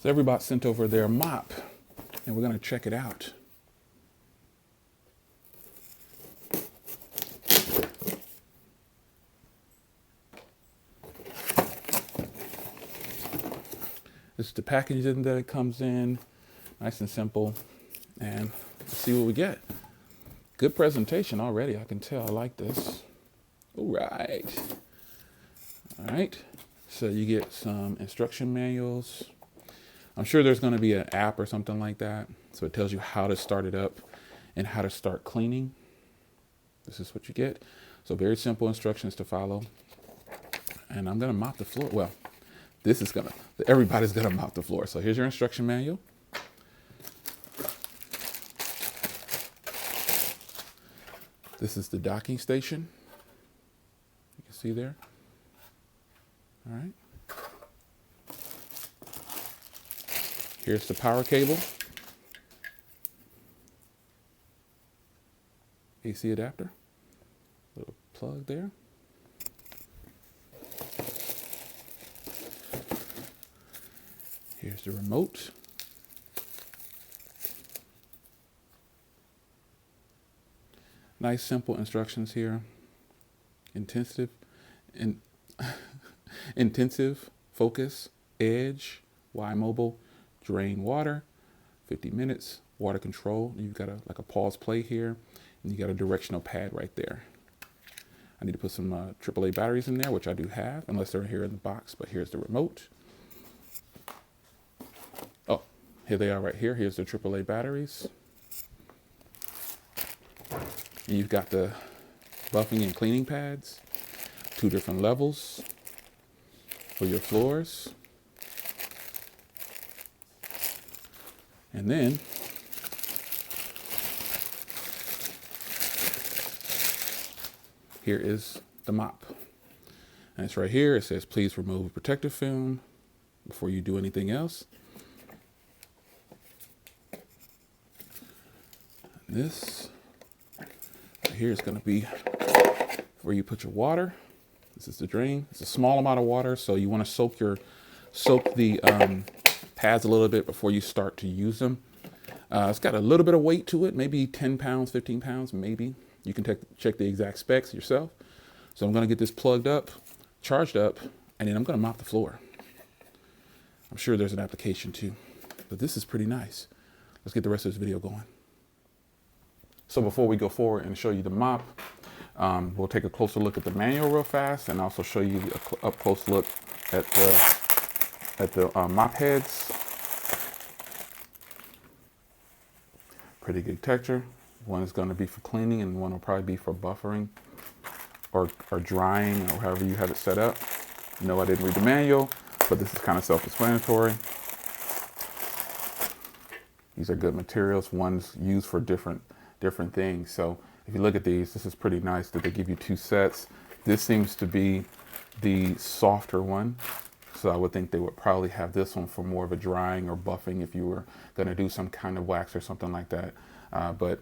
So EVERYBOT sent over their mop, and we're going to check it out. This is the packaging that it comes in, nice and simple, and let's see what we get. Good presentation already, I can tell. I like this. All right. All right, so you get some instruction manuals. I'm sure there's going to be an app or something like that, so it tells you how to start it up and how to start cleaning. This is what you get. So very simple instructions to follow. And I'm going to mop the floor. Well, everybody's going to mop the floor. So here's your instruction manual. This is the docking station. You can see there. All right. Here's the power cable. AC adapter. Little plug there. Here's the remote. Nice simple instructions here. Intensive, focus, edge, Y mobile, drain water, 50 minutes, water control. You've got like a pause play here, and you got a directional pad right there. I need to put some AAA batteries in there, which I do have, unless they're here in the box, but here's the remote. Oh, here they are right here. Here's the AAA batteries. And you've got the buffing and cleaning pads, 2 different levels for your floors. And then here is the mop. And it's right here. It says, please remove protective film before you do anything else. And this right here is going to be where you put your water. This is the drain. It's a small amount of water, so you want to soak the pads a little bit before you start to use them. It's got a little bit of weight to it, maybe 10 pounds, 15 pounds, maybe. You can check the exact specs yourself. So I'm going to get this plugged up, charged up, and then I'm going to mop the floor. I'm sure there's an application too, but this is pretty nice. Let's get the rest of this video going. So before we go forward and show you the mop, we'll take a closer look at the manual real fast, and also show you a up close look at the mop heads. Pretty good texture. One is going to be for cleaning, and one will probably be for buffering or drying, or however you have it set up. No, I didn't read the manual, but this is kind of self-explanatory. These are good materials. One's used for different things. So if you look at these, this is pretty nice that they give you 2 sets. This seems to be the softer one. So I would think they would probably have this one for more of a drying or buffing if you were going to do some kind of wax or something like that. But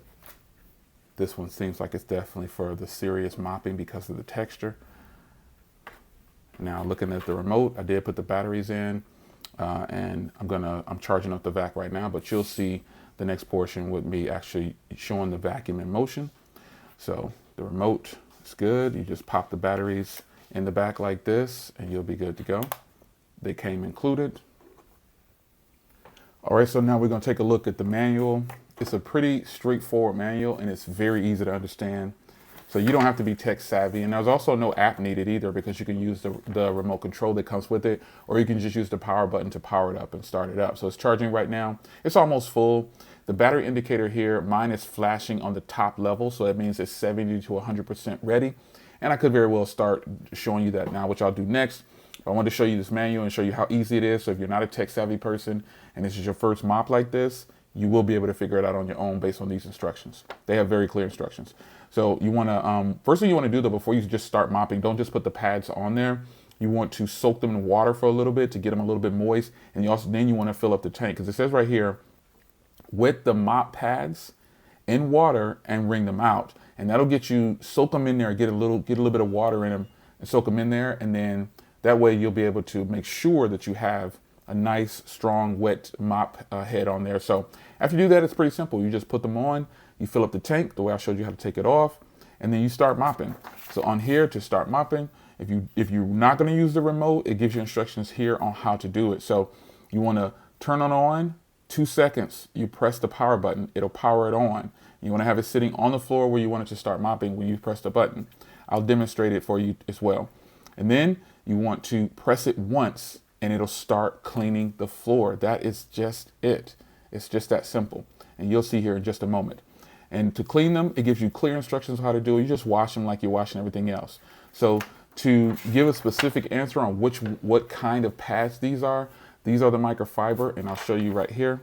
this one seems like it's definitely for the serious mopping because of the texture. Now looking at the remote, I did put the batteries in, and I'm charging up the vac right now, but you'll see the next portion with me actually showing the vacuum in motion. So the remote is good. You just pop the batteries in the back like this, and you'll be good to go. They came included. All right, so now we're going to take a look at the manual. It's a pretty straightforward manual, and it's very easy to understand. So you don't have to be tech savvy, and there's also no app needed either, because you can use the remote control that comes with it, or you can just use the power button to power it up and start it up. So it's charging right now. It's almost full. The battery indicator here, mine is flashing on the top level, so that means it's 70 to 100% ready. And I could very well start showing you that now, which I'll do next. I wanted to show you this manual and show you how easy it is. So if you're not a tech savvy person and this is your first mop like this, you will be able to figure it out on your own based on these instructions. They have very clear instructions. So you want to, first thing you want to do though, before you just start mopping, don't just put the pads on there. You want to soak them in water for a little bit to get them a little bit moist. And then you want to fill up the tank, because it says right here, wet the mop pads in water and wring them out. And that'll get you, soak them in there, get a little bit of water in them and soak them in there. And then that way you'll be able to make sure that you have a nice, strong, wet mop head on there. So after you do that, it's pretty simple. You just put them on, you fill up the tank the way I showed you how to take it off, and then you start mopping. So on here to start mopping, if you're not going to use the remote, it gives you instructions here on how to do it. So you want to turn it on, 2 seconds, you press the power button, it'll power it on. You want to have it sitting on the floor where you want it to start mopping when you press the button. I'll demonstrate it for you as well. And then you want to press it once and it'll start cleaning the floor. That is just it. It's just that simple. And you'll see here in just a moment. And to clean them, it gives you clear instructions on how to do it. You just wash them like you're washing everything else. So to give a specific answer on what kind of pads these are the microfiber, and I'll show you right here.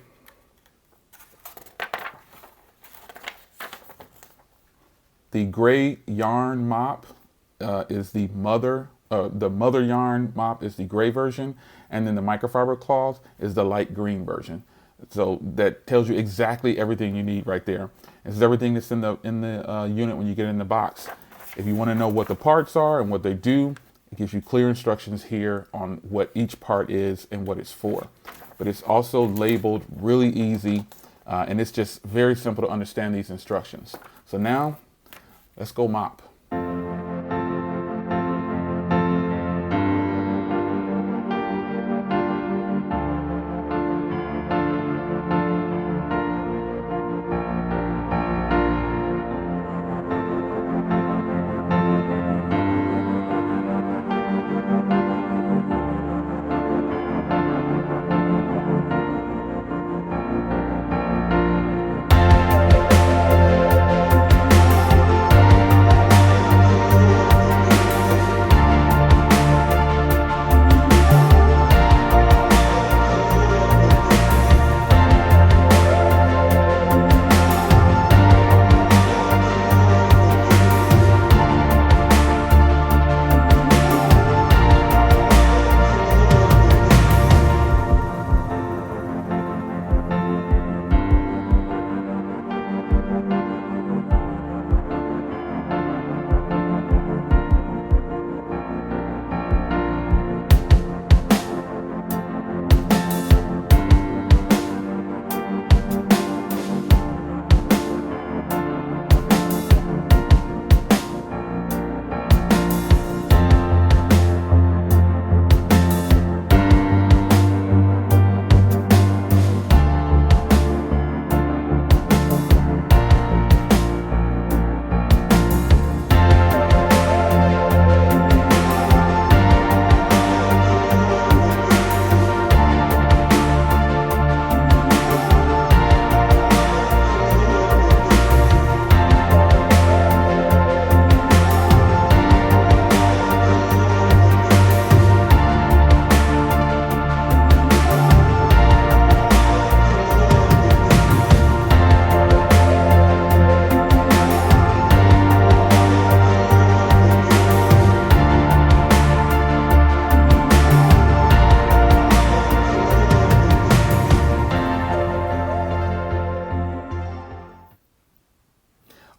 The gray yarn mop is the mother yarn mop is the gray version, and then the microfiber cloth is the light green version. So that tells you exactly everything you need right there. This is everything that's in the unit when you get in the box. If you want to know what the parts are and what they do, it gives you clear instructions here on what each part is and what it's for. But it's also labeled really easy, and it's just very simple to understand these instructions. So now, let's go mop.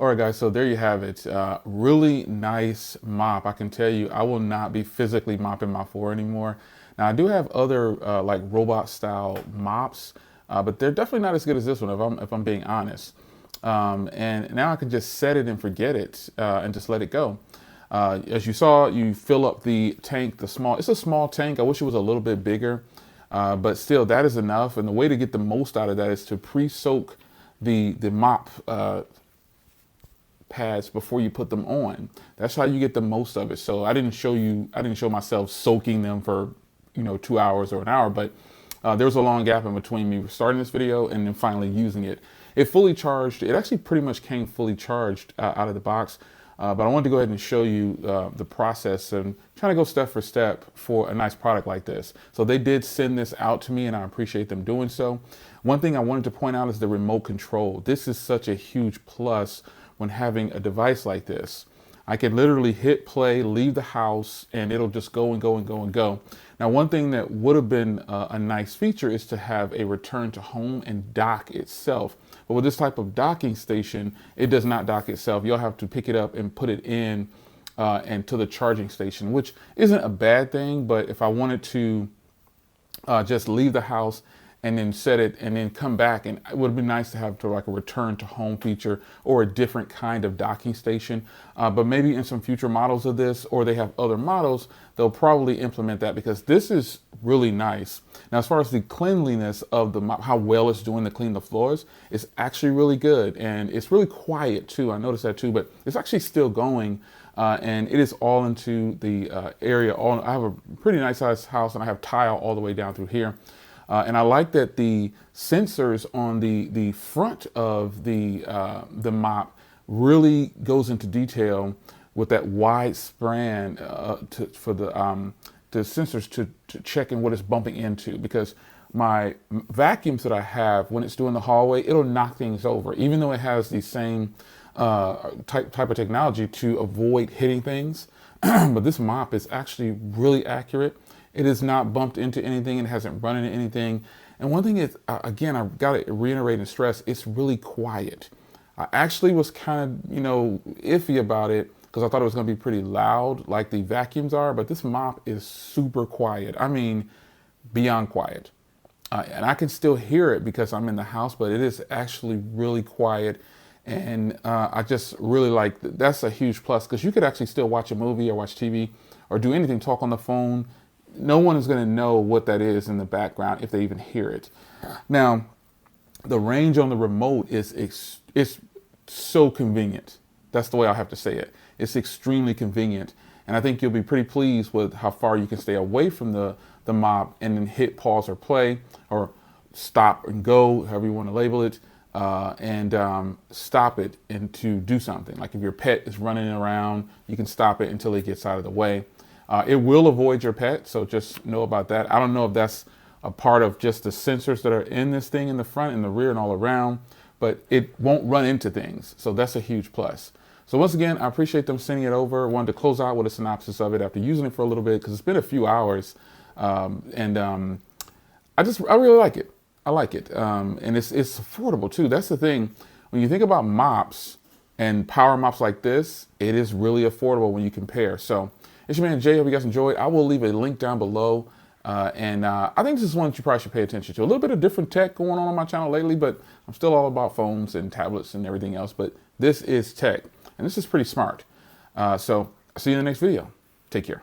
All right, guys, so there you have it. Really nice mop. I can tell you, I will not be physically mopping my floor anymore. Now, I do have other like robot style mops, but they're definitely not as good as this one, if I'm being honest. And now I can just set it and forget it and just let it go. As you saw, you fill up the tank, it's a small tank. I wish it was a little bit bigger, but still that is enough. And the way to get the most out of that is to pre-soak the mop pads before you put them on. That's how you get the most of it. So I didn't show myself soaking them for 2 hours or an hour, but there was a long gap in between me starting this video and then finally using it. It fully charged. It actually pretty much came fully charged out of the box, but I wanted to go ahead and show you the process and trying to go step for step for a nice product like this. So they did send this out to me and I appreciate them doing so. One thing I wanted to point out is the remote control. This is such a huge plus when having a device like this. I can literally hit play, leave the house, and it'll just go and go and go and go. Now, one thing that would have been a nice feature is to have a return to home and dock itself. But with this type of docking station, it does not dock itself. You'll have to pick it up and put it in and to the charging station, which isn't a bad thing. But if I wanted to just leave the house and then set it and then come back. And it would be nice to have like a return to home feature or a different kind of docking station. But maybe in some future models of this, or they have other models, they'll probably implement that, because this is really nice. Now, as far as the cleanliness of the mop, how well it's doing to clean the floors, it's actually really good. And it's really quiet too. I noticed that too, but it's actually still going. And it is all into the area. I have a pretty nice sized house, and I have tile all the way down through here. And I like that the sensors on the front of the mop really goes into detail with that wide span for the sensors to check in what it's bumping into. Because my vacuums that I have, when it's doing the hallway, it'll knock things over, even though it has the same type of technology to avoid hitting things. But this mop is actually really accurate. It is not bumped into anything. It hasn't run into anything. And one thing is, again, I've got to reiterate and stress, it's really quiet. I actually was kind of, iffy about it, because I thought it was going to be pretty loud like the vacuums are. But this mop is super quiet. I mean, beyond quiet. And I can still hear it because I'm in the house, but it is actually really quiet. And I just really like that. That's a huge plus, because you could actually still watch a movie or watch TV or do anything, talk on the phone. No one is going to know what that is in the background if they even hear it. Now, the range on the remote is so convenient. That's the way I have to say it. It's extremely convenient. And I think you'll be pretty pleased with how far you can stay away from the mop and then hit pause or play, or stop and go, however you want to label it, and stop it and to do something. Like if your pet is running around, you can stop it until it gets out of the way. It will avoid your pet, so just know about that. I don't know if that's a part of just the sensors that are in this thing in the front and the rear and all around, but it won't run into things. So that's a huge plus. So once again, I appreciate them sending it over. Wanted to close out with a synopsis of it after using it for a little bit, because it's been a few hours. I really like it. I like it. And it's affordable too. That's the thing. When you think about mops and power mops like this, it is really affordable when you compare. So it's your man Jay. Hope you guys enjoyed. I will leave a link down below. I think this is one that you probably should pay attention to. A little bit of different tech going on my channel lately, but I'm still all about phones and tablets and everything else. But this is tech, and this is pretty smart. So I'll see you in the next video. Take care.